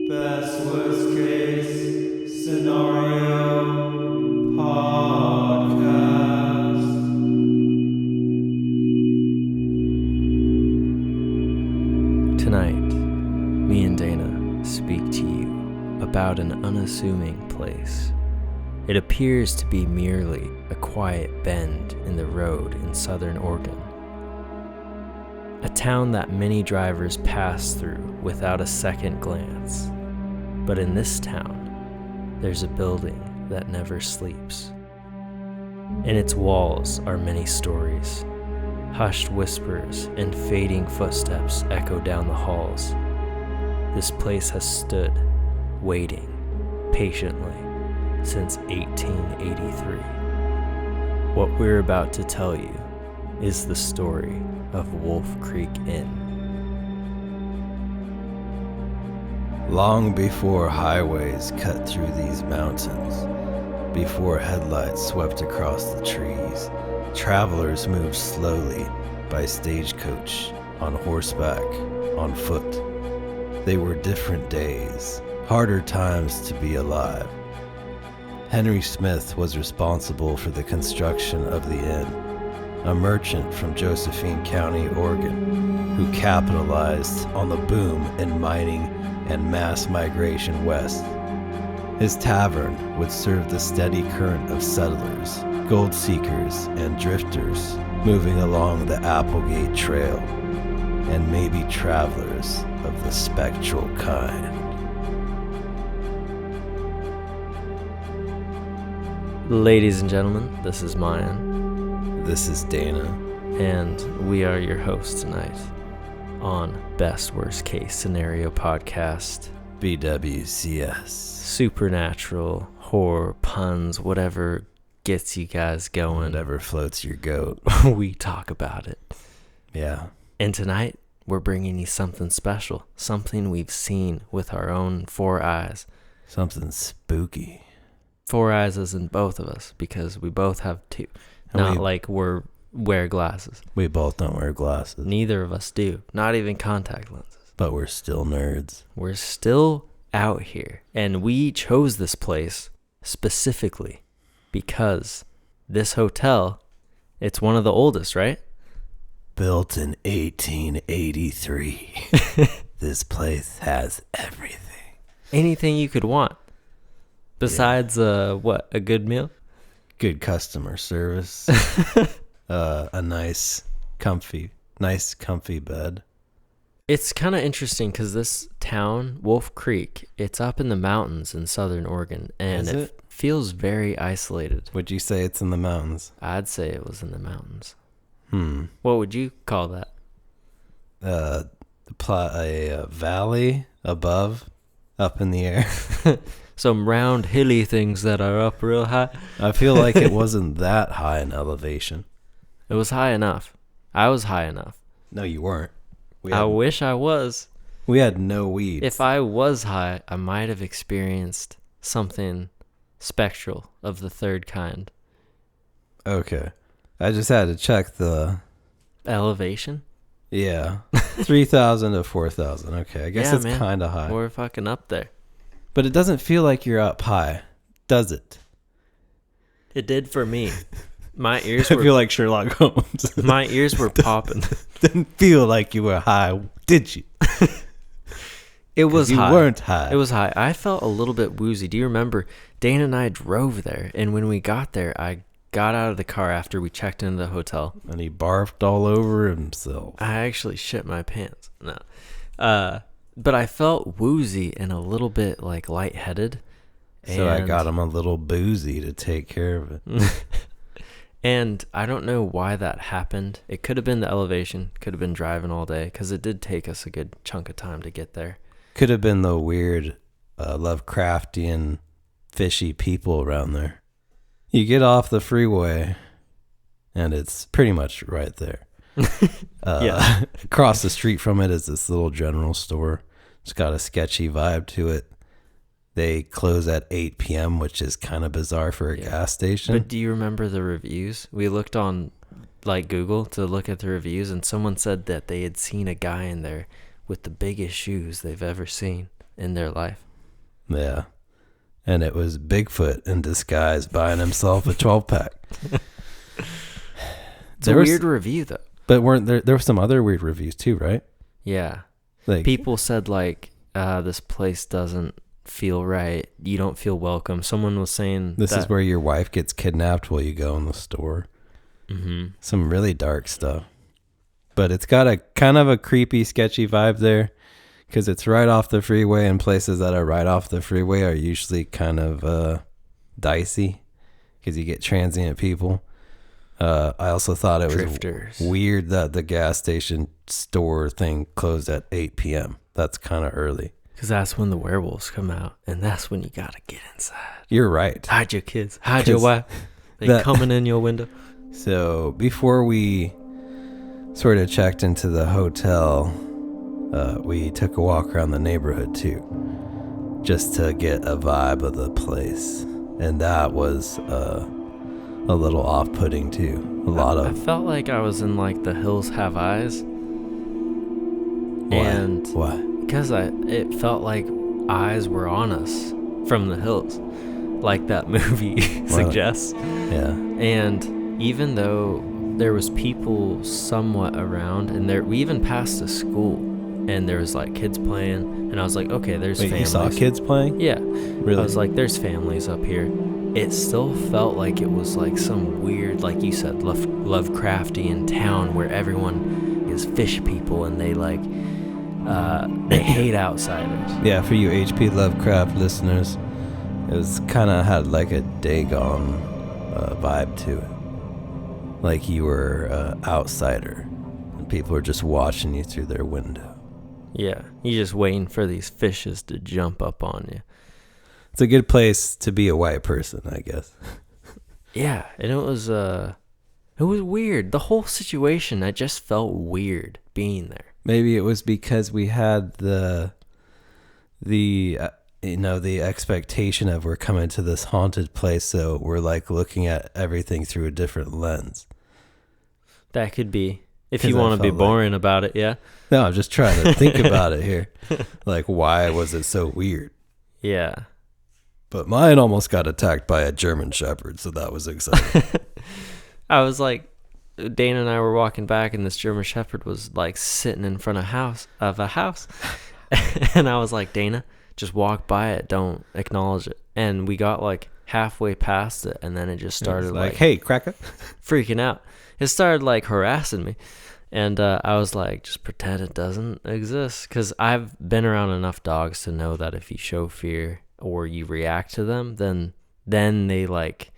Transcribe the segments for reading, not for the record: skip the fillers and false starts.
Best worst case scenario podcast. Tonight, me and Dana speak to you about an unassuming place. It appears to be merely a quiet bend in the road in southern Oregon. A town that many drivers pass through without a second glance. But in this town, there's a building that never sleeps. In its walls are many stories. Hushed whispers and fading footsteps echo down the halls. This place has stood, waiting, patiently, since 1883. What we're about to tell you is the story of Wolf Creek Inn. Long before highways cut through these mountains, before headlights swept across the trees, travelers moved slowly by stagecoach, on horseback, on foot. They were different days, harder times to be alive. Henry Smith was responsible for the construction of the inn, a merchant from Josephine County, Oregon, who capitalized on the boom in mining and mass migration west. His tavern would serve the steady current of settlers, gold seekers, and drifters moving along the Applegate Trail, and maybe travelers of the spectral kind. Ladies and gentlemen, this is Mayan. This is Dana. And we are your hosts tonight on Best Worst Case Scenario Podcast. BWCS. Supernatural, horror, puns, whatever gets you guys going. Whatever floats your goat. We talk about it. Yeah. And tonight, we're bringing you something special. Something we've seen with our own four eyes. Something spooky. Four eyes as in both of us, because we both have two. Not like we're wear glasses. We both don't wear glasses. Neither of us do. Not even contact lenses. But we're still nerds. We're still out here. And we chose this place specifically because this hotel, it's one of the oldest, right? Built in 1883. This place has everything. Anything you could want. Besides, a good meal? Good customer service. A nice comfy bed. It's kind of interesting because this town, Wolf Creek, it's up in the mountains in southern Oregon, and it feels very isolated. Would you say it's in the mountains? I'd say it was in the mountains. What would you call that? A valley above, up in the air. Some round hilly things that are up real high. I feel like it wasn't that high in elevation. It was high enough. I was high enough. No, you weren't. I wish I was. We had no weeds. If I was high, I might have experienced something spectral of the third kind. Okay. I just had to check the elevation. Yeah. 3,000 to 4,000. Okay. I guess it's kind of high. We're fucking up there. But it doesn't feel like you're up high, does it? It did for me. My ears were... I feel like Sherlock Holmes. My ears were popping. Didn't feel like you were high, did you? It was high. You weren't high. It was high. I felt a little bit woozy. Do you remember? Dana and I drove there, and when we got there, I got out of the car after we checked into the hotel. And he barfed all over himself. I actually shit my pants. No. But I felt woozy and a little bit like lightheaded. So I got him a little boozy to take care of it. And I don't know why that happened. It could have been the elevation. Could have been driving all day because it did take us a good chunk of time to get there. Could have been the weird Lovecraftian fishy people around there. You get off the freeway and it's pretty much right there. Yeah. Across the street from it is this little general store. It's got a sketchy vibe to it. They close at 8 p.m., which is kind of bizarre for a gas station. But do you remember the reviews? We looked on like Google to look at the reviews, and someone said that they had seen a guy in there with the biggest shoes they've ever seen. in their life. Yeah. And it was Bigfoot in disguise buying himself a 12-pack. It's a weird review, though. But weren't there were some other weird reviews too, right? Yeah. Like, people said, like, this place doesn't feel right. You don't feel welcome. Someone was saying this is where your wife gets kidnapped while you go in the store. Mm-hmm. Some really dark stuff. But it's got a kind of a creepy, sketchy vibe there. Because it's right off the freeway, and places that are right off the freeway are usually kind of dicey because you get transient people. I also thought it Drifters. was weird that the gas station store thing closed at 8 p.m. That's kind of early. Because that's when the werewolves come out, and that's when you got to get inside. You're right. Hide your kids. Hide your wife. They coming in your window. So before we sort of checked into the hotel, we took a walk around the neighborhood too, just to get a vibe of the place, and that was a little off-putting too. I felt like I was in like The Hills Have Eyes. Why? And why? Because it felt like eyes were on us from the hills, like that movie suggests. Yeah. And even though there was people somewhat around, and we even passed a school, and there was like kids playing, and I was like, okay, there's Wait, families. you saw kids playing? Yeah. Really? I was like, there's families up here. It still felt like it was like some weird, like you said, Lovecraftian town where everyone is fish people, and they like they hate outsiders. Yeah, for you H.P. Lovecraft listeners, it was kind of had like a Dagon vibe to it. Like you were an outsider, and people were just watching you through their window. Yeah, you're just waiting for these fishes to jump up on you. It's a good place to be a white person, I guess. Yeah, and it was weird. The whole situation, I just felt weird being there. Maybe it was because we had the expectation of we're coming to this haunted place, so we're like looking at everything through a different lens. That could be. If you want to be boring about it, yeah. No, I'm just trying to think about it here. Like, why was it so weird? Yeah. But mine almost got attacked by a German Shepherd, so that was exciting. I was like, Dana and I were walking back, and this German Shepherd was like sitting in front of a house. And I was like, Dana, just walk by it, don't acknowledge it. And we got like halfway past it, and then it just started like, hey, cracker, freaking out. It started like harassing me. And I was like, just pretend it doesn't exist. Because I've been around enough dogs to know that if you show fear or you react to them, then they like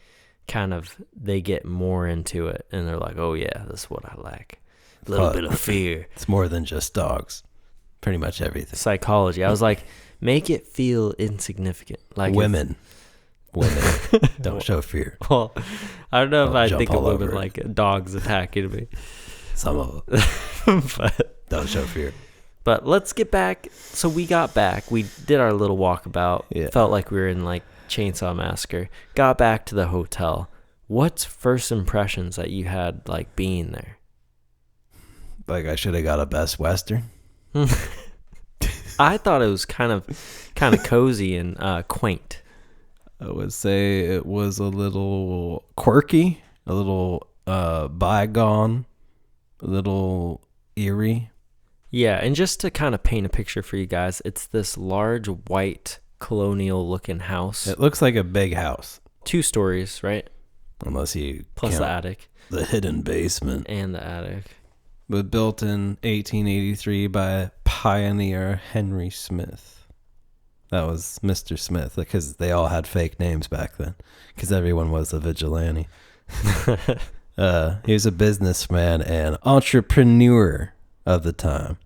they get more into it. And they're like, oh yeah, this is what I like. A little bit of fear. It's more than just dogs. Pretty much everything. Psychology. I was like, make it feel insignificant. Like women don't show fear. Well, I don't know if I jump think of all women over like dogs attacking me. Some of them. But don't show fear. But let's get back. So we got back. We did our little walkabout. Yeah. Felt like we were in like Chainsaw Massacre. Got back to the hotel. What's first impressions that you had like being there? Like I should have got a Best Western. I thought it was kind of cozy and quaint. I would say it was a little quirky, a little bygone, a little eerie. Yeah, and just to kind of paint a picture for you guys, it's this large white colonial looking house. It looks like a big house. 2 stories, right? Unless you plus count the attic. The hidden basement. And the attic. But built in 1883 by pioneer Henry Smith. That was Mr. Smith, because they all had fake names back then, because everyone was a vigilante. He was a businessman and entrepreneur of the time.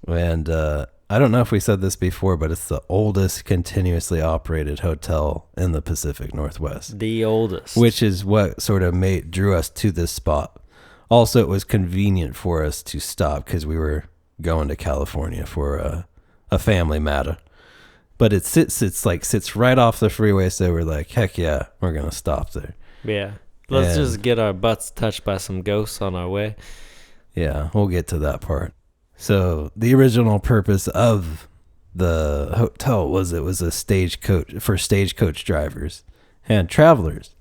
And I don't know if we said this before, but it's the oldest continuously operated hotel in the Pacific Northwest. The oldest. Which is what sort of drew us to this spot. Also, it was convenient for us to stop because we were going to California for a family matter. But it sits right off the freeway, so we're like, heck yeah, we're gonna stop there. Yeah, let's just get our butts touched by some ghosts on our way. Yeah, we'll get to that part. So the original purpose of the hotel was a stagecoach for stagecoach drivers and travelers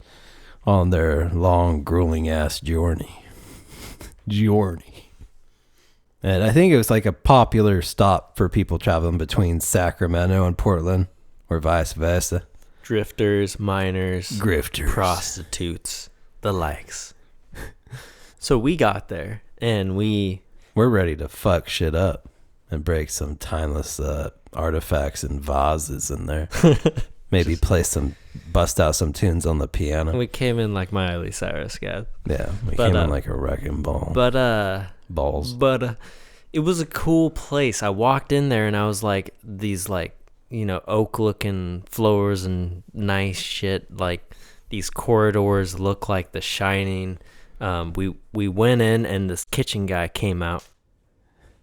on their long, grueling ass journey. And I think it was like a popular stop for people traveling between Sacramento and Portland, or vice versa. Drifters, miners, Grifters, prostitutes, the likes. So we got there, and we're ready to fuck shit up and break some timeless artifacts and vases in there. Maybe bust out some tunes on the piano. we came in like Miley Cyrus, guys. Yeah, we came in like a wrecking ball. Balls. But it was a cool place. I walked in there, and I was like, these like, oak-looking floors and nice shit. Like these corridors look like The Shining. We went in, and this kitchen guy came out,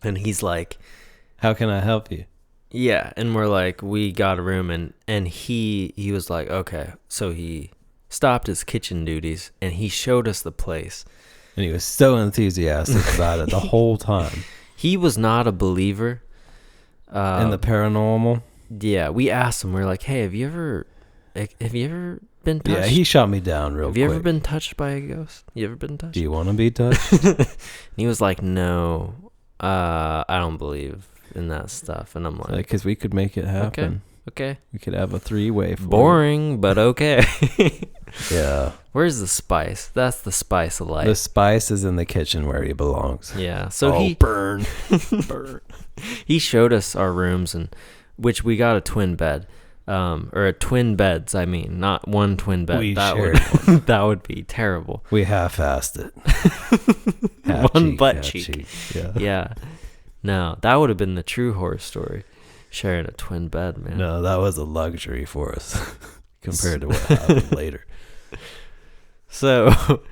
and he's like, "How can I help you?" Yeah, and we're like, we got a room, and he was like, okay. So he stopped his kitchen duties, and he showed us the place. And he was so enthusiastic about it the whole time. He was not a believer in the paranormal. Yeah, we asked him. We're like, hey, have you ever been touched? Yeah, he shot me down real quick. Have you ever been touched by a ghost? You ever been touched? Do you want to be touched? And he was like, no, I don't believe in that stuff. And I'm like, because we could make it happen. Okay. We could have a 3-way. Boring, but okay. Yeah. Where's the spice? That's the spice of life. The spice is in the kitchen where he belongs. Yeah. So burn. He showed us our rooms, and which we got a twin bed, or a twin beds. I mean, not one twin bed. We that shared would that would be terrible. We half-assed it. One butt cheek. Yeah. Yeah. No, that would have been the true horror story. Sharing a twin bed, man. No, that was a luxury for us compared to what happened later. So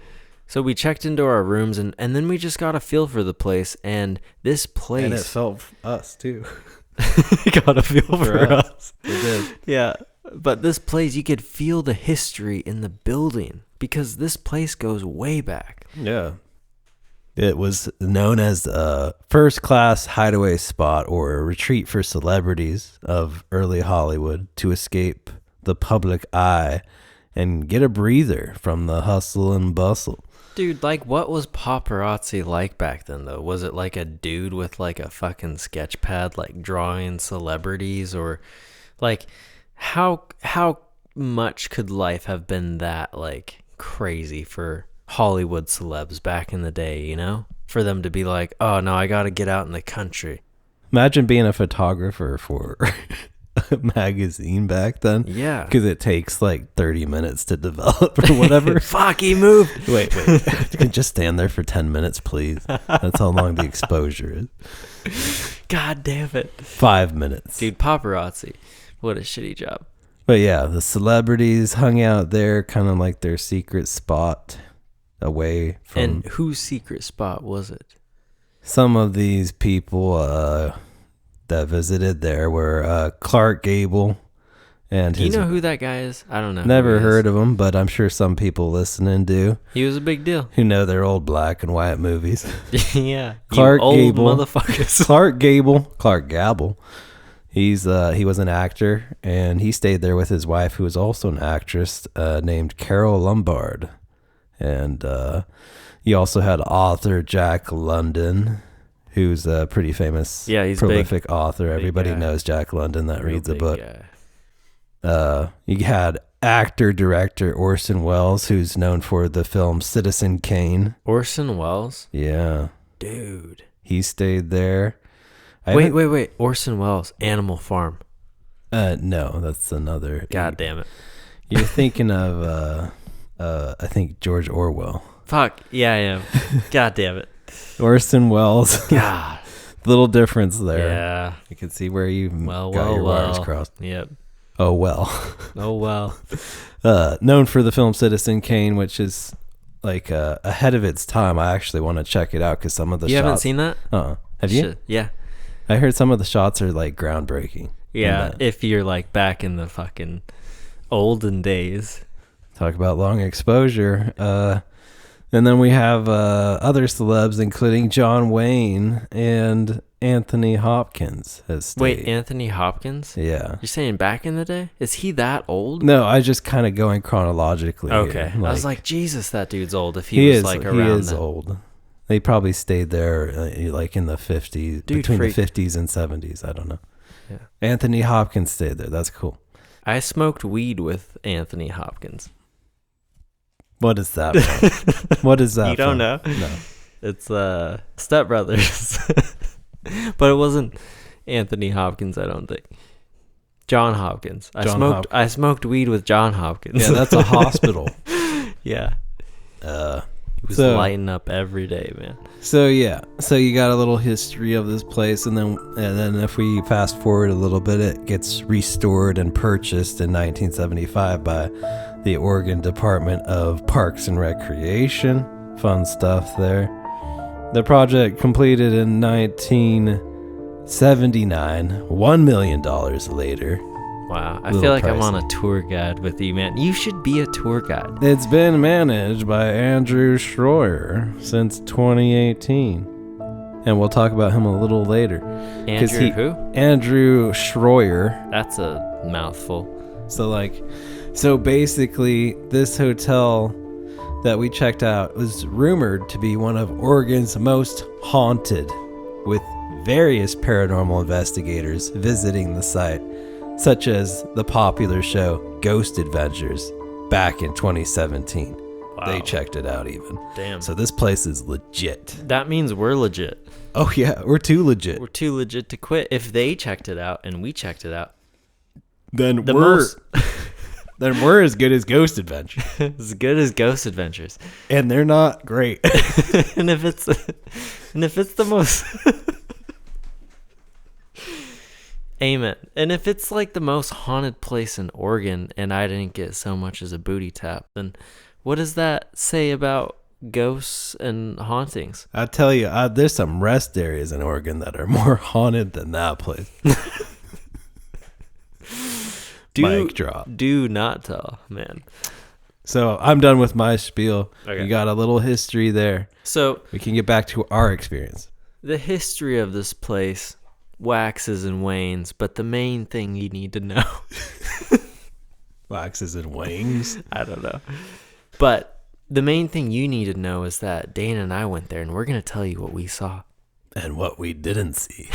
we checked into our rooms, and then we just got a feel for the place, and this place. And it felt us too. Got a feel for us. It did. Yeah. But this place, you could feel the history in the building, because this place goes way back. Yeah. It was known as a first-class hideaway spot or a retreat for celebrities of early Hollywood to escape the public eye and get a breather from the hustle and bustle. Dude, like, what was paparazzi like back then, though? Was it like a dude with like a fucking sketch pad, like drawing celebrities, or like how much could life have been that like crazy for Hollywood celebs back in the day, for them to be like, oh no, I gotta get out in the country. Imagine being a photographer for a magazine back then. Yeah, because it takes like 30 minutes to develop or whatever. Fuck, he moved. Wait, you can just stand there for 10 minutes, please. That's how long the exposure is. God damn it. 5 minutes. Dude, paparazzi, what a shitty job. But yeah, the celebrities hung out there, kind of like their secret spot away from. And whose secret spot was it? Some of these people that visited there were Clark Gable and do you know who that guy is? I don't know. Never heard of him, but I'm sure some people listening do. He was a big deal. Who know their old black and white movies. Yeah. Clark Gable. Motherfuckers. Clark Gable. He was an actor, and he stayed there with his wife, who was also an actress, named Carol Lombard. And you also had author Jack London, who's a pretty famous, he's prolific big, author. Everybody knows Jack London that reads a book. You had actor-director Orson Welles, who's known for the film Citizen Kane. Orson Welles? Yeah. Dude. He stayed there. Wait. Orson Welles, Animal Farm. No, that's another. God damn it. You're thinking of, I think, George Orwell. Fuck. Yeah, I am. God damn it. Orson Welles. God. Little difference there. Yeah. You can see where you got your your wires crossed. Yep. Oh, well. Oh, well. Known for the film Citizen Kane, which is like ahead of its time. I actually want to check it out because some of the shots. You haven't seen that? Have you? Yeah. I heard some of the shots are like groundbreaking. Yeah, if you're like back in the fucking olden days. Talk about long exposure. And then we have other celebs, including John Wayne and Anthony Hopkins has stayed. Wait, Anthony Hopkins? Yeah. You're saying back in the day? Is he that old? No, I just kind of going chronologically. Okay. Here. I was like, Jesus, that dude's old. If he was like around. He is old. They probably stayed there like in the 50s, between the 50s and 70s. I don't know. Yeah. Anthony Hopkins stayed there. That's cool. I smoked weed with Anthony Hopkins. What is that from? What is that You don't from? know? No. It's Step Brothers. But it wasn't Anthony Hopkins, I don't think. John Hopkins. I smoked weed with John Hopkins. Yeah, that's a hospital. Yeah. He was lighting up every day, man. So yeah, so you got a little history of this place, and then if we fast forward a little bit, it gets restored and purchased in 1975 by the Oregon Department of Parks and Recreation. Fun stuff there. The project completed in 1979, $1 million later. Wow, I Little feel like pricey. I'm on a tour guide with you, man. You should be a tour guide. It's been managed by Andrew Schroyer since 2018. And we'll talk about him a little later. Andrew who? Andrew Schroyer. That's a mouthful. So basically, this hotel that we checked out was rumored to be one of Oregon's most haunted, with various paranormal investigators visiting the site, such as the popular show Ghost Adventures back in 2017. Wow. They checked it out even. Damn. So this place is legit. That means we're legit. Oh yeah, we're too legit. We're too legit to quit. If they checked it out and we checked it out, Then the we're most then we're as good as Ghost Adventures. as good as Ghost Adventures. And they're not great. and if it's the most Amen. And if it's like the most haunted place in Oregon and I didn't get so much as a booty tap, then what does that say about ghosts and hauntings? I tell you, there's some rest areas in Oregon that are more haunted than that place. Mic drop. Do not tell, man. So I'm done with my spiel. Okay. You got a little history there. So We can get back to our experience. the history of this place waxes and wanes, but the main thing you need to know, Waxes and wings. I don't know, but the main thing you need to know is that Dana and I went there, and we're going to tell you what we saw. And what we didn't see.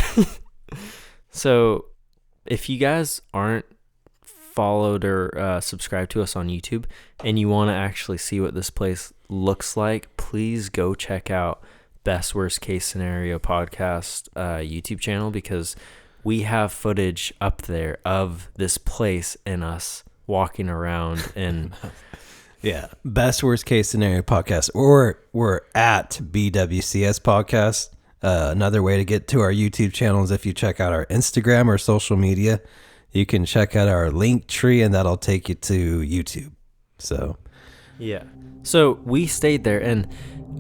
So if you guys aren't followed or subscribed to us on YouTube and you want to actually see what this place looks like, please go check out Best Worst Case Scenario podcast YouTube channel, because we have footage up there of this place and us walking around and Yeah. Best Worst Case Scenario podcast. Or we're at BWCS podcast. Another way to get to our YouTube channel is if you check out our Instagram or social media. You can check out our link tree, and that'll take you to YouTube. So, yeah. So we stayed there, and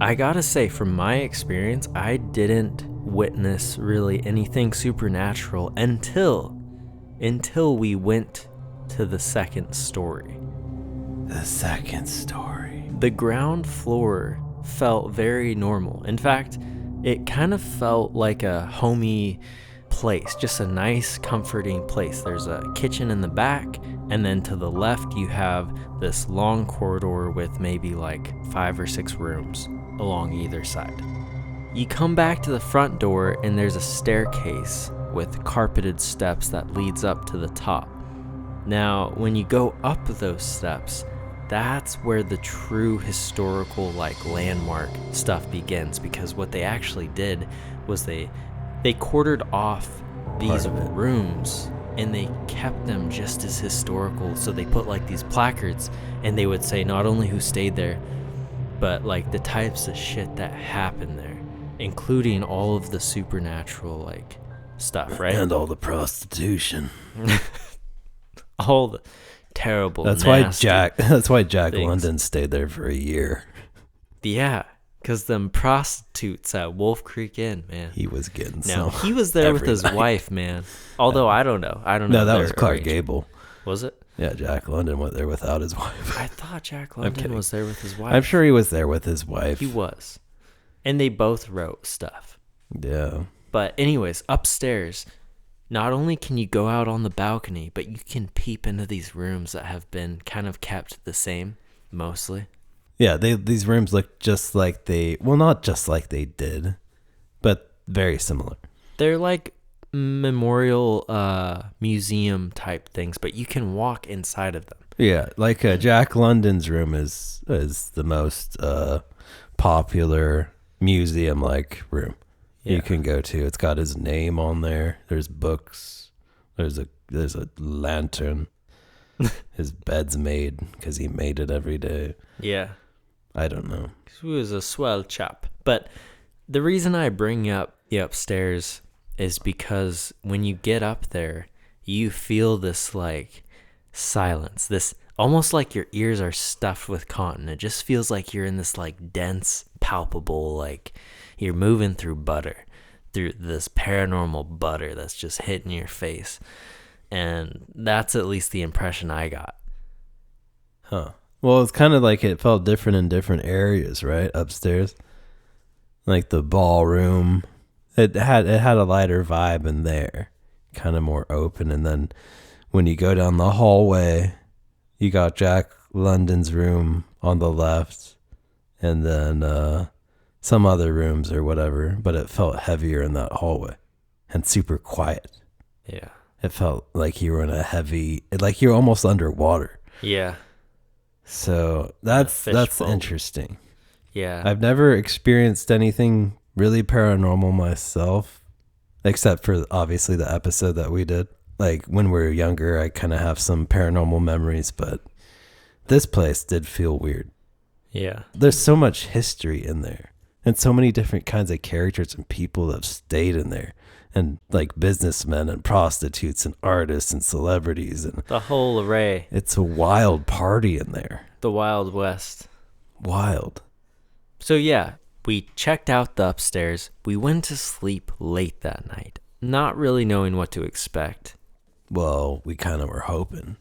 I gotta say, from my experience, I didn't witness really anything supernatural until we went to the second story. the second story. The ground floor felt very normal. In fact, it kind of felt like a homey place, just a nice, comforting place. There's a kitchen in the back, and then to the left you have this long corridor with maybe like 5 or 6 rooms along either side. You come back to the front door, and there's a staircase with carpeted steps that leads up to the top. Now, when you go up those steps, that's where the true historical, like, landmark stuff begins, because what they actually did was they quartered off these rooms, and they kept them just as historical. So they put like these placards, and they would say not only who stayed there, but like the types of shit that happened there, including all of the supernatural like stuff, right? And all the prostitution. All the terrible. That's nasty why Jack things. London stayed there for a year. Yeah, because them prostitutes at Wolf Creek Inn, man. He was getting Now some. he was there with every his night. wife, man. Although I don't know. No, that their was Clark arrangement. Gable. Was it? Yeah, Jack London went there without his wife. I thought Jack I'm London kidding. was there with his wife. I'm sure he was there with his wife. He was. And they both wrote stuff. Yeah. But anyways, upstairs, not only can you go out on the balcony, but you can peep into these rooms that have been kind of kept the same, mostly. Yeah, these rooms look just like not just like they did, but very similar. They're like memorial museum type things, but you can walk inside of them. Yeah, like Jack London's room is the most popular museum-like room you can go to. It's got his name on there. There's books. There's a lantern. His bed's made because he made it every day. Yeah. I don't know. He was a swell chap. But the reason I bring up the upstairs is because when you get up there, you feel this like silence, this almost like your ears are stuffed with cotton. It just feels like you're in this like dense, palpable, like you're moving through butter, through this paranormal butter that's just hitting your face. And that's at least the impression I got. Huh. Well, it's kind of like it felt different in different areas, right? Upstairs. Like the ballroom. It had a lighter vibe in there. Kind of more open. And then when you go down the hallway, you got Jack London's room on the left. And then some other rooms or whatever. But it felt heavier in that hallway. And super quiet. Yeah. It felt like you were in like you were almost underwater. Yeah. So that's interesting. Yeah. I've never experienced anything really paranormal myself, except for obviously the episode that we did. Like when we were younger, I kind of have some paranormal memories, but this place did feel weird. Yeah. There's so much history in there and so many different kinds of characters and people that have stayed in there. And like businessmen and prostitutes and artists and celebrities and the whole array. It's a wild party in there. The Wild West. Wild. So yeah, we checked out the upstairs. We went to sleep late that night, not really knowing what to expect. Well, we kind of were hoping.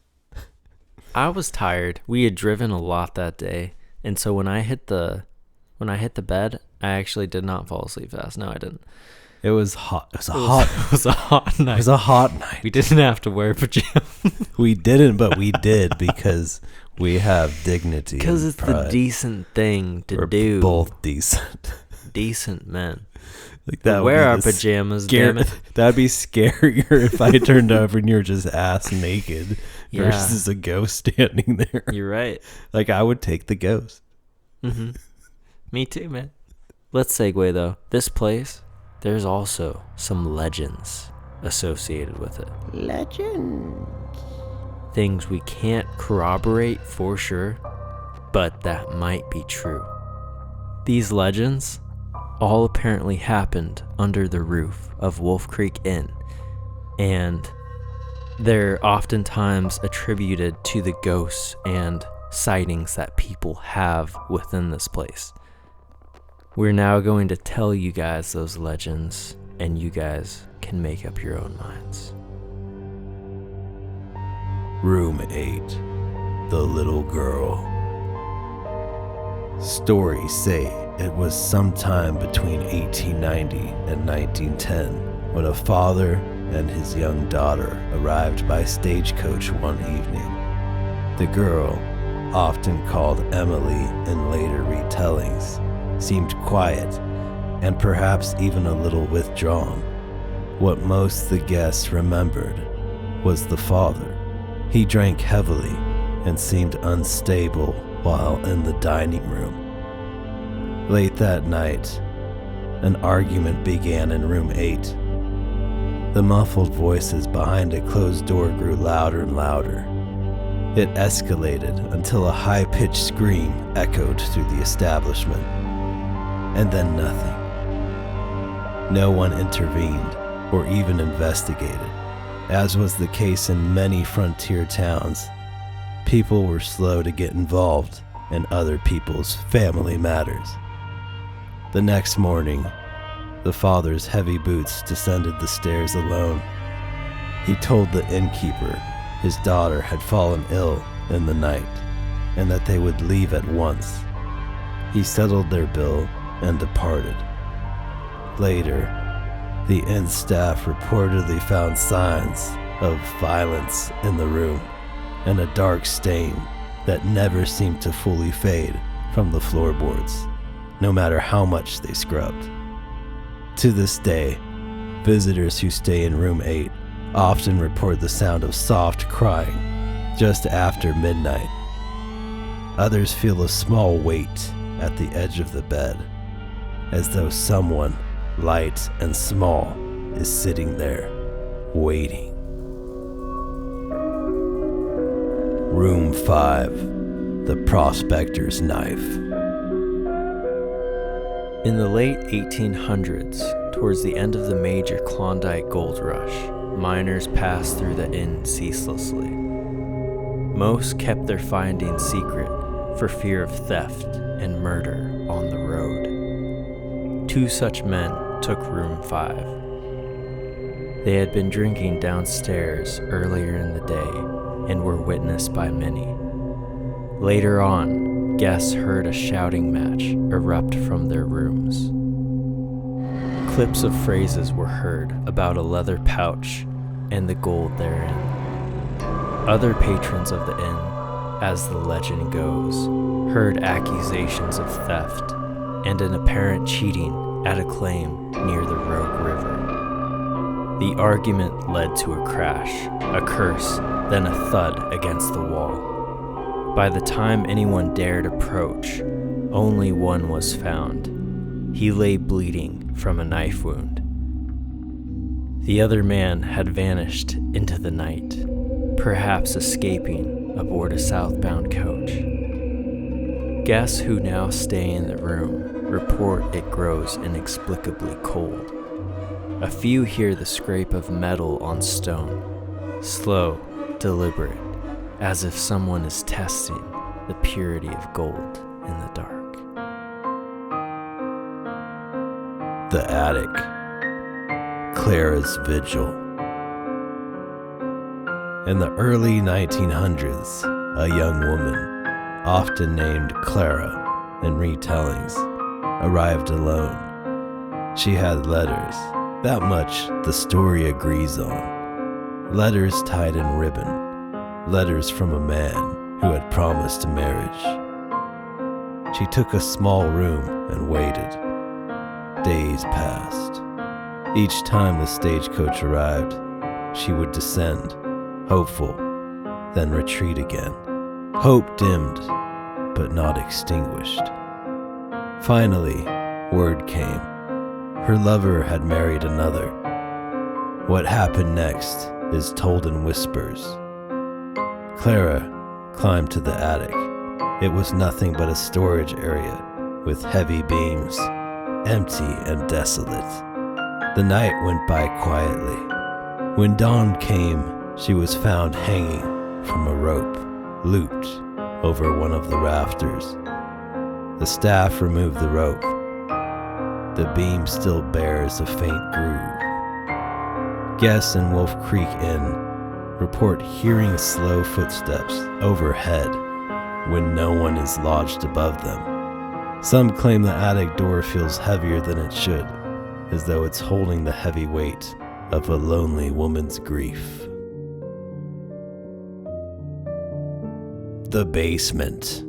I was tired. We had driven a lot that day, and so when I hit the bed, I actually did not fall asleep fast. No, I didn't. It was hot. It was a hot night. It was a hot night. We didn't have to wear pajamas. We didn't, but we did because we have dignity. Because it's pride. the decent thing to do. We're both decent. Decent men. Like that. Wear our pajamas, damn it. That'd be scarier if I turned over and you were just ass naked versus a ghost standing there. You're right. Like I would take the ghost. Mm-hmm. Me too, man. Let's segue though. This place. There's also some legends associated with it. Legends. Things we can't corroborate for sure, but that might be true. These legends all apparently happened under the roof of Wolf Creek Inn, and they're oftentimes attributed to the ghosts and sightings that people have within this place. We're now going to tell you guys those legends, and you guys can make up your own minds. Room 8. The Little Girl. Stories say it was sometime between 1890 and 1910 when a father and his young daughter arrived by stagecoach one evening. The girl, often called Emily in later retellings, seemed quiet and perhaps even a little withdrawn. What most the guests remembered was the father. He drank heavily and seemed unstable while in the dining room. Late that night, an argument began in room 8. The muffled voices behind a closed door grew louder and louder. It escalated until a high-pitched scream echoed through the establishment. And then nothing. No one intervened or even investigated. As was the case in many frontier towns, people were slow to get involved in other people's family matters. The next morning, the father's heavy boots descended the stairs alone. He told the innkeeper his daughter had fallen ill in the night and that they would leave at once. He settled their bill and departed. Later, The inn staff reportedly found signs of violence in the room and a dark stain that never seemed to fully fade from the floorboards, no matter how much they scrubbed. To this day, visitors who stay in room 8 often report the sound of soft crying just after midnight. Others feel a small weight at the edge of the bed, as though someone light and small is sitting there, waiting. Room 5, the Prospector's Knife. In the late 1800s, towards the end of the major Klondike gold rush, miners passed through the inn ceaselessly. Most kept their findings secret for fear of theft and murder on the road. 2 such men took room 5. They had been drinking downstairs earlier in the day and were witnessed by many. Later on, guests heard a shouting match erupt from their rooms. Clips of phrases were heard about a leather pouch and the gold therein. Other patrons of the inn, as the legend goes, heard accusations of theft and an apparent cheating at a claim near the Rogue River. The argument led to a crash, a curse, then a thud against the wall. By the time anyone dared approach, only one was found. He lay bleeding from a knife wound. The other man had vanished into the night, perhaps escaping aboard a southbound coach. Guests who now stay in the room report it grows inexplicably cold. A few hear the scrape of metal on stone, slow, deliberate, as if someone is testing the purity of gold in the dark. The Attic. Clara's Vigil. In the early 1900s, a young woman, often named Clara in retellings, arrived alone. She had letters. That much the story agrees on. Letters tied in ribbon. Letters from a man who had promised marriage. She took a small room and waited. Days passed. Each time the stagecoach arrived, she would descend, hopeful, then retreat again. Hope dimmed, but not extinguished. Finally, word came. Her lover had married another. What happened next is told in whispers. Clara climbed to the attic. It was nothing but a storage area with heavy beams, empty and desolate. The night went by quietly. When dawn came, she was found hanging from a rope, looped over one of the rafters. The staff removed the rope. The beam still bears a faint groove. Guests in Wolf Creek Inn report hearing slow footsteps overhead when no one is lodged above them. Some claim the attic door feels heavier than it should, as though it's holding the heavy weight of a lonely woman's grief. The Basement.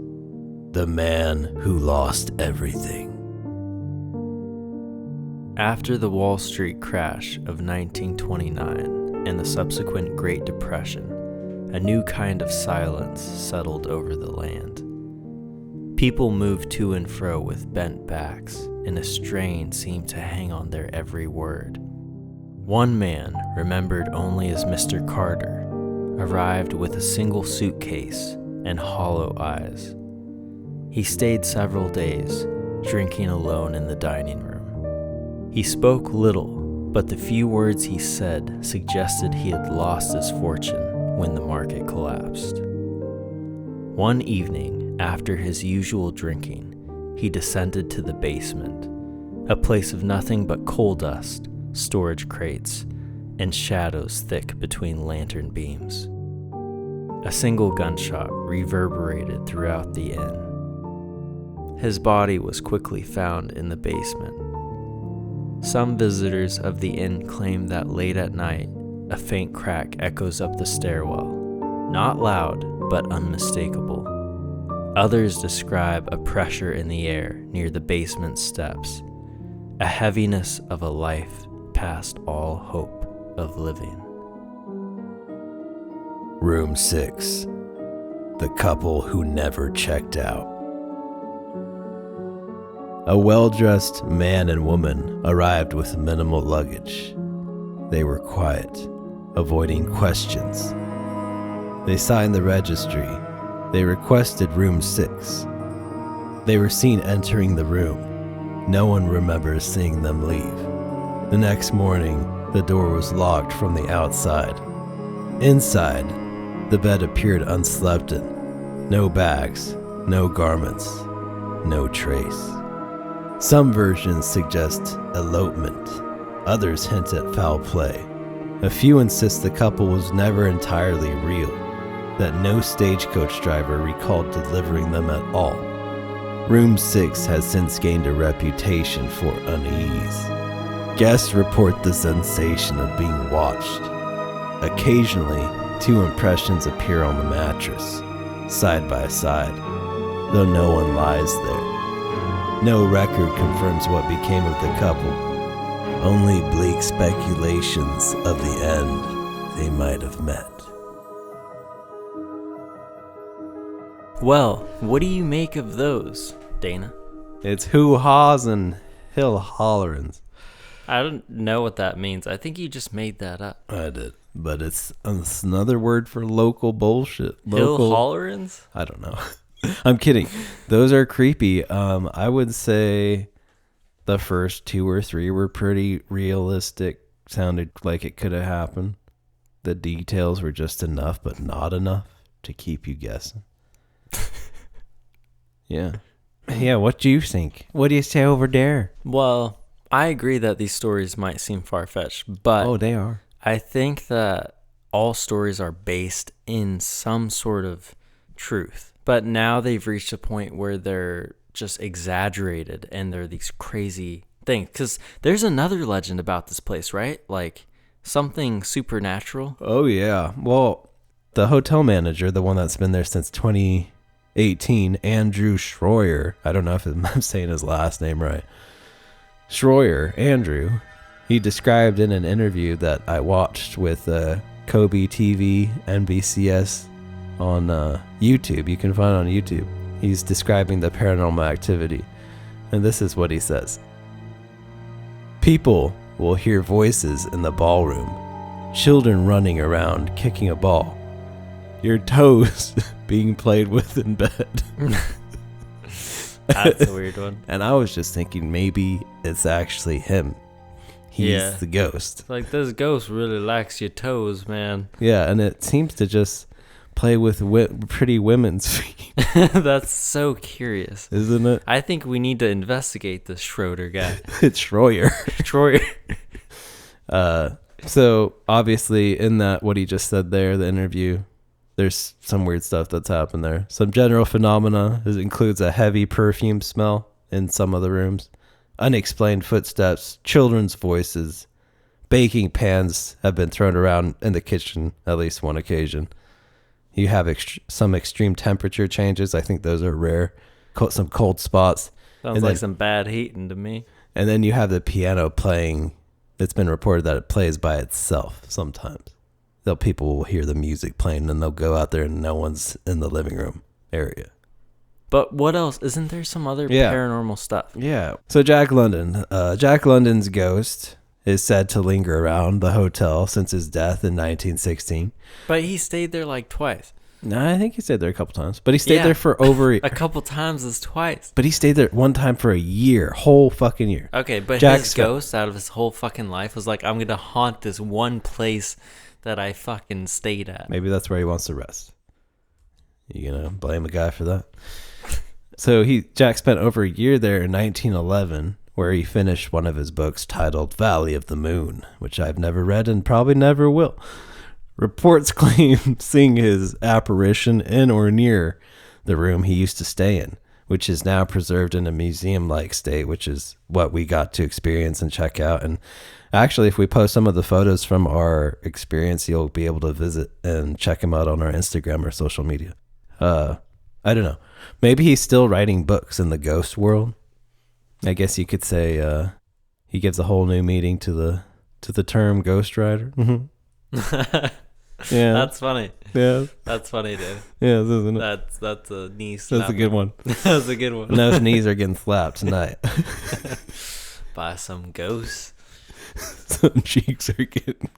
The man who lost everything. After the Wall Street crash of 1929 and the subsequent Great Depression, a new kind of silence settled over the land. People moved to and fro with bent backs, and a strain seemed to hang on their every word. One man, remembered only as Mr. Carter, arrived with a single suitcase and hollow eyes. He stayed several days, drinking alone in the dining room. He spoke little, but the few words he said suggested he had lost his fortune when the market collapsed. One evening, after his usual drinking, he descended to the basement, a place of nothing but coal dust, storage crates, and shadows thick between lantern beams. A single gunshot reverberated throughout the inn. His body was quickly found in the basement. Some visitors of the inn claim that late at night, a faint crack echoes up the stairwell, not loud, but unmistakable. Others describe a pressure in the air near the basement steps, a heaviness of a life past all hope of living. Room 6. The couple who never checked out. A well-dressed man and woman arrived with minimal luggage. They were quiet, avoiding questions. They signed the registry. They requested room 6. They were seen entering the room. No one remembers seeing them leave. The next morning, the door was locked from the outside. Inside, the bed appeared unslept in. No bags, no garments, no trace. Some versions suggest elopement. Others hint at foul play. A few insist the couple was never entirely real, that no stagecoach driver recalled delivering them at all. Room 6 has since gained a reputation for unease. Guests report the sensation of being watched. Occasionally, 2 impressions appear on the mattress, side by side, though no one lies there. No record confirms what became of the couple, only bleak speculations of the end they might have met. Well, what do you make of those, Dana? It's hoo-haws and hill-hollerins. I don't know what that means. I think you just made that up. I did, but it's another word for local bullshit. Hill-hollerins? I don't know. I'm kidding. Those are creepy. I would say the first 2 or 3 were pretty realistic. Sounded like it could have happened. The details were just enough, but not enough to keep you guessing. Yeah. Yeah, what do you think? What do you say over there? Well, I agree that these stories might seem far-fetched, but Oh, they are. I think that all stories are based in some sort of truth. But now they've reached a point where they're just exaggerated and they're these crazy things. Because there's another legend about this place, right? Like something supernatural. Oh, yeah. Well, the hotel manager, the one that's been there since 2018, Andrew Schroyer, I don't know if I'm saying his last name right. Schroyer, Andrew, he described in an interview that I watched with Kobe TV, NBCS on YouTube. You can find it on YouTube. He's describing the paranormal activity. And this is what he says. People will hear voices in the ballroom. Children running around, kicking a ball. Your toes being played with in bed. That's a weird one. And I was just thinking maybe it's actually him. He's the ghost. It's like this ghost really likes your toes, man. Yeah, and it seems to just play with pretty women's feet. That's so curious. Isn't it? I think we need to investigate this Schroeder guy. It's Schroyer. Schroyer. So obviously in that, what he just said there, the interview, there's some weird stuff that's happened there. Some general phenomena. It includes a heavy perfume smell in some of the rooms. Unexplained footsteps, children's voices, baking pans have been thrown around in the kitchen at least one occasion. You have some extreme temperature changes. I think those are rare. Some cold spots. Sounds like some bad heating to me. And then you have the piano playing. It's been reported that it plays by itself sometimes. People will hear the music playing and they'll go out there and no one's in the living room area. But what else? Isn't there some other paranormal stuff? Yeah. So Jack London. Jack London's ghost is said to linger around the hotel since his death in 1916. But he stayed there like twice. No, I think he stayed there a couple times. But he stayed there for over... a couple times is twice. But he stayed there one time for a year. Whole fucking year. Okay, but his ghost out of his whole fucking life was like, I'm going to haunt this one place that I fucking stayed at. Maybe that's where he wants to rest. You gonna blame a guy for that? So Jack spent over a year there in 1911, where he finished one of his books titled Valley of the Moon, which I've never read and probably never will. Reports claim seeing his apparition in or near the room he used to stay in, which is now preserved in a museum-like state, which is what we got to experience and check out. And actually, if we post some of the photos from our experience, you'll be able to visit and check them out on our Instagram or social media. I don't know. Maybe he's still writing books in the ghost world. I guess you could say he gives a whole new meaning to the term ghost writer. Yeah, that's funny. Yeah, that's funny, dude. Yeah, isn't it? That's a knee That's slap. a good one. That's a good one. Those knees are getting slapped tonight. By some ghosts. Some cheeks are getting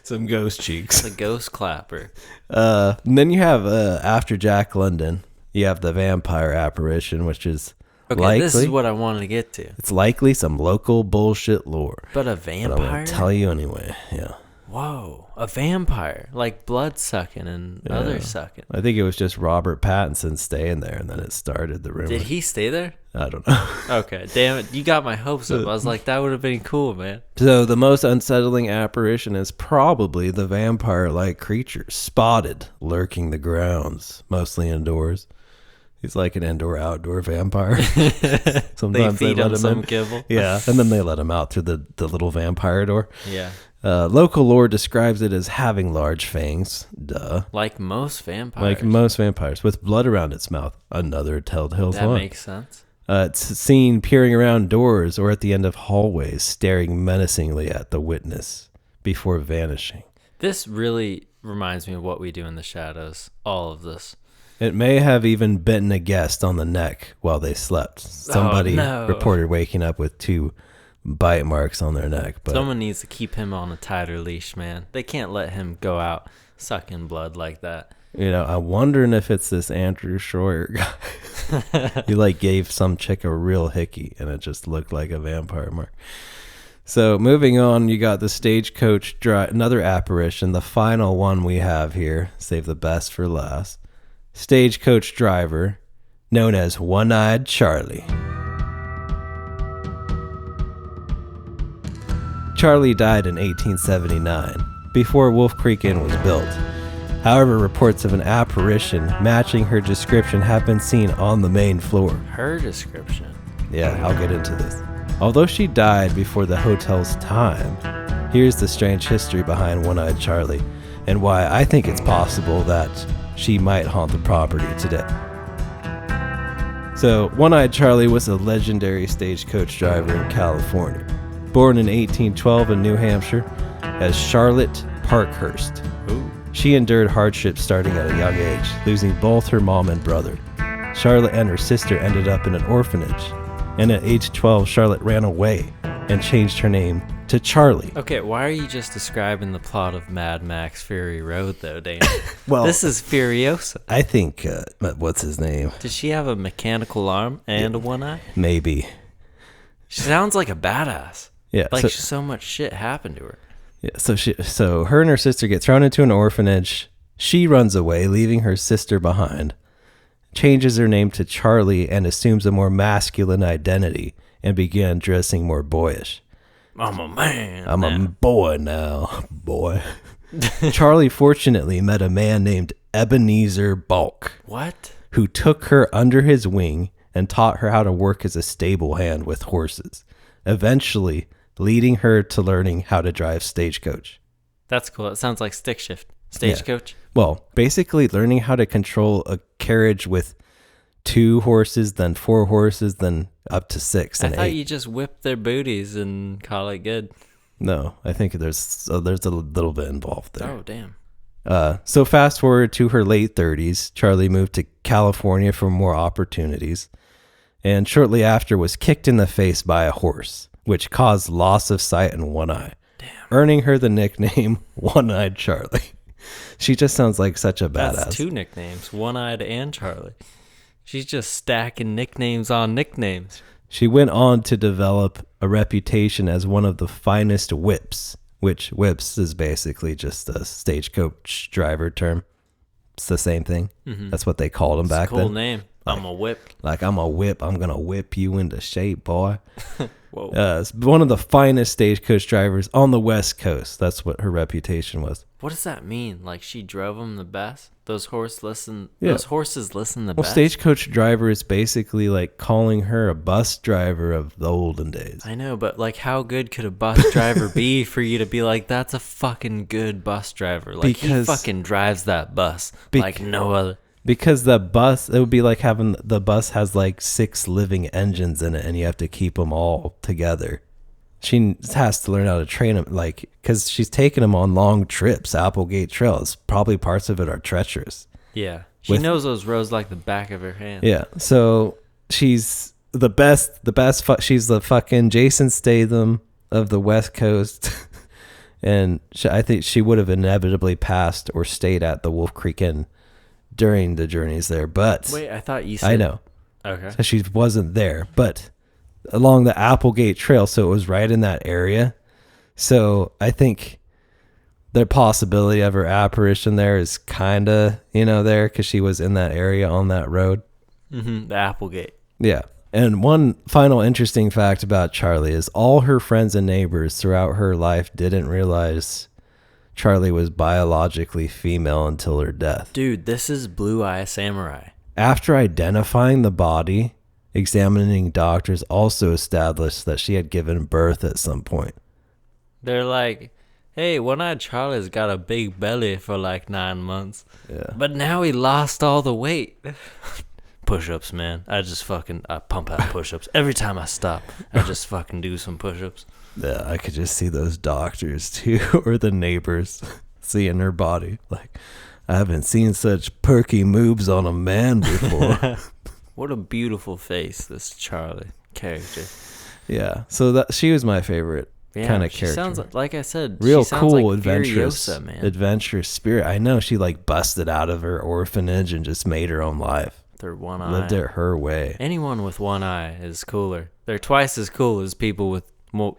some ghost cheeks. The ghost clapper. And then you have after Jack London, you have the vampire apparition, which is likely, this is what I wanted to get to. It's likely some local bullshit lore. But a But vampire? I'm gonna tell you anyway. Yeah. Whoa, a vampire, like blood sucking and other sucking. I think it was just Robert Pattinson staying there, and then it started the rumor. Did he stay there? I don't know. Okay, damn it, you got my hopes up. I was like, that would have been cool, man. So the most unsettling apparition is probably the vampire-like creature spotted lurking the grounds, mostly indoors. He's like an indoor-outdoor vampire. Sometimes they feed let him him some in. kibble. Yeah, and then they let him out through the little vampire door. Yeah. Local lore describes it as having large fangs. Duh. Like most vampires. Like most vampires, with blood around its mouth. Another telltale sign. That makes sense. It's seen peering around doors or at the end of hallways, staring menacingly at the witness before vanishing. This really reminds me of what we do in the shadows. All of this. It may have even bitten a guest on the neck while they slept. Somebody reported waking up with 2 bite marks on their neck. But someone needs to keep him on a tighter leash, man. They can't let him go out sucking blood like that. You know, I'm wondering if it's this Andrew Schroyer guy. He like gave some chick a real hickey, and it just looked like a vampire mark. So moving on, you got the stagecoach another apparition, the final one we have here. Save the best for last. Stagecoach driver, known as One-Eyed Charley. Charley died in 1879, before Wolf Creek Inn was built. However, reports of an apparition matching her description have been seen on the main floor. Her description? Yeah, I'll get into this. Although she died before the hotel's time, here's the strange history behind One-Eyed Charley and why I think it's possible that she might haunt the property today. So, One-Eyed Charley was a legendary stagecoach driver in California. Born in 1812 in New Hampshire as Charlotte Parkhurst. Ooh. She endured hardships starting at a young age, losing both her mom and brother. Charlotte and her sister ended up in an orphanage, and at age 12, Charlotte ran away and changed her name to Charley. Okay, why are you just describing the plot of Mad Max Fury Road, though, Dan? Well, this is Furiosa. I think, what's his name? Does she have a mechanical arm and a one eye? Maybe. She sounds like a badass. Yeah. Like so much shit happened to her. Yeah, so her and her sister get thrown into an orphanage. She runs away, leaving her sister behind. Changes her name to Charley and assumes a more masculine identity and began dressing more boyish. I'm a man. I'm a boy now, boy. Charley fortunately met a man named Ebenezer Balk. What? Who took her under his wing and taught her how to work as a stable hand with horses, eventually leading her to learning how to drive stagecoach. That's cool. It sounds like stick shift. Stagecoach? Yeah. Well, basically learning how to control a carriage with 2 horses, then 4 horses, then up to 6 and 8. I thought you just whipped their booties and call it good. No, I think there's a little bit involved there. Oh, damn. So fast forward to her late 30s, Charley moved to California for more opportunities, and shortly after was kicked in the face by a horse, which caused loss of sight in one eye, earning her the nickname One-Eyed Charley. She just sounds like such a badass. That's 2 nicknames, One-Eyed and Charley. She's just stacking nicknames on nicknames. She went on to develop a reputation as one of the finest whips, which whips is basically just a stagecoach driver term. It's the same thing. Mm-hmm. That's what they called them back then. Cool name. I'm a whip. Like, I'm a whip. I'm going to whip you into shape, boy. Whoa. One of the finest stagecoach drivers on the West Coast. That's what her reputation was. What does that mean? Like she drove them the best? Those horses listen the Well, best? stagecoach driver is basically like calling her a bus driver of the olden days. I know, but like how good could a bus driver be for you to be like, that's a fucking good bus driver? Like he fucking drives that bus like no other. Because the bus, it would be like having the bus has like 6 living engines in it and you have to keep them all together. She has to learn how to train them, like, because she's taking them on long trips. Applegate Trails, probably parts of it are treacherous. Yeah, she knows those roads like the back of her hand. Yeah, so she's the best. She's the fucking Jason Statham of the West Coast, and I think she would have inevitably passed or stayed at the Wolf Creek Inn during the journeys there. But wait, I thought you said I know. Okay, So she wasn't there, but along the Applegate Trail, so it was right in that area. So I think the possibility of her apparition there is kind of, there because she was in that area on that road. The Applegate. Yeah. And one final interesting fact about Charley is all her friends and neighbors throughout her life didn't realize Charley was biologically female until her death. Dude, this is Blue Eye Samurai. After identifying the body, examining doctors also established that she had given birth at some point. They're like, hey, One-Eyed Charlie's got a big belly for like 9 months. Yeah. But now he lost all the weight. Push-ups, man. I pump out push-ups. Every time I stop, I just fucking do some push-ups. Yeah, I could just see those doctors too, or the neighbors seeing her body. Like, I haven't seen such perky moves on a man before. What a beautiful face, this Charley character. Yeah, so she was my favorite kind of character. She sounds like I said, real she sounds cool, like adventurous, Furiosa, man. adventurous spirit. I know she like busted out of her orphanage and just made her own life. Their one eye. Lived it her way. Anyone with one eye is cooler. They're twice as cool as people with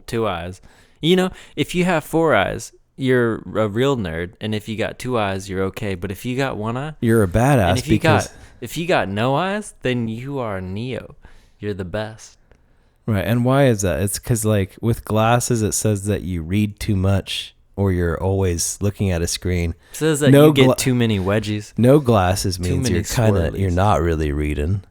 2 eyes. If you have 4 eyes, you're a real nerd, and if you got 2 eyes, you're okay. But if you got 1 eye, you're a badass. And if you got no eyes, then you are Neo. You're the best. Right, and why is that? It's because, like, with glasses, it says that you read too much or you're always looking at a screen. It says that you get too many wedgies. No glasses means you're not really reading.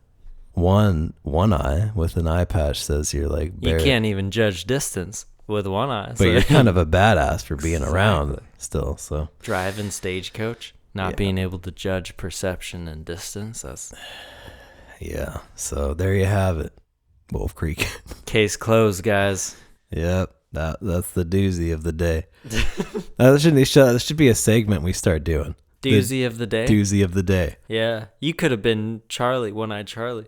One eye with an eye patch says you're like you can't even judge distance with 1 eye. But you're kind of a badass for being around still. So driving stagecoach, not being able to judge perception and distance. Yeah. So there you have it. Wolf Creek. Case closed, guys. Yep. That's the doozy of the day. That should be a segment we start doing. Doozy of the day? Doozy of the day. Yeah. You could have been Charley, One-Eyed Charley,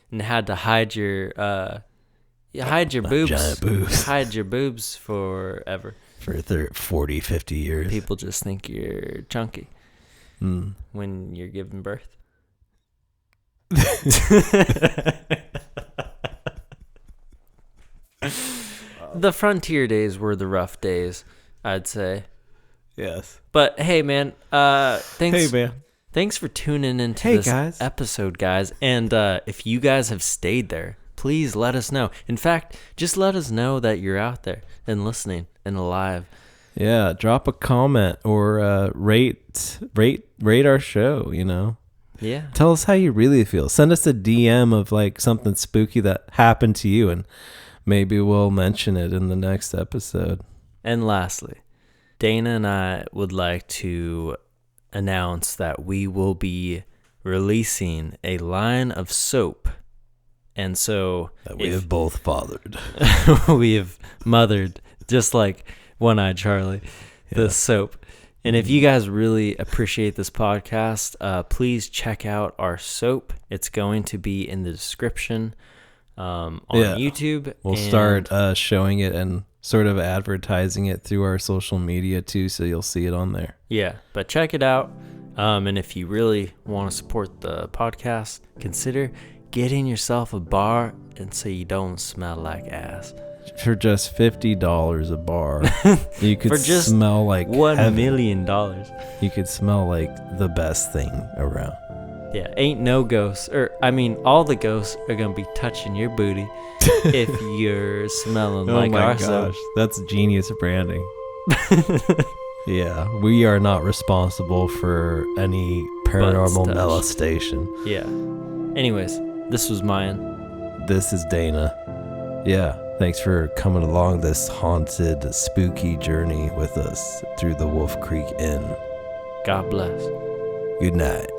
and had to hide your boobs. Giant boobs. Hide your boobs forever. For 40, 50 years. People just think you're chunky when you're giving birth. The frontier days were the rough days, I'd say. Yes. But hey, man. Thanks. Hey, man. Thanks for tuning into this episode, guys. And if you guys have stayed there, please let us know. In fact, just let us know that you're out there and listening and alive. Yeah, drop a comment or rate our show, Yeah. Tell us how you really feel. Send us a DM of like something spooky that happened to you, and maybe we'll mention it in the next episode. And lastly, Dana and I would like to announce that we will be releasing a line of soap. And so that we have both fathered. We have mothered, just like One-Eyed Charley, the soap. And if you guys really appreciate this podcast, please check out our soap. It's going to be in the description on YouTube. We'll start showing it and sort of advertising it through our social media too, so you'll see it on there. Yeah, but check it out. And if you really want to support the podcast, consider getting yourself a bar and so you don't smell like ass. For just $50 a bar, you could just smell like $1 million. You could smell like the best thing around. Yeah, ain't no ghosts, all the ghosts are gonna be touching your booty if you're smelling like our soap. That's genius branding. Yeah, we are not responsible for any paranormal touch. molestation. Yeah. Anyways, this was Mayan. This is Dana. Yeah, thanks for coming along this haunted, spooky journey with us through the Wolf Creek Inn. God bless. Good night.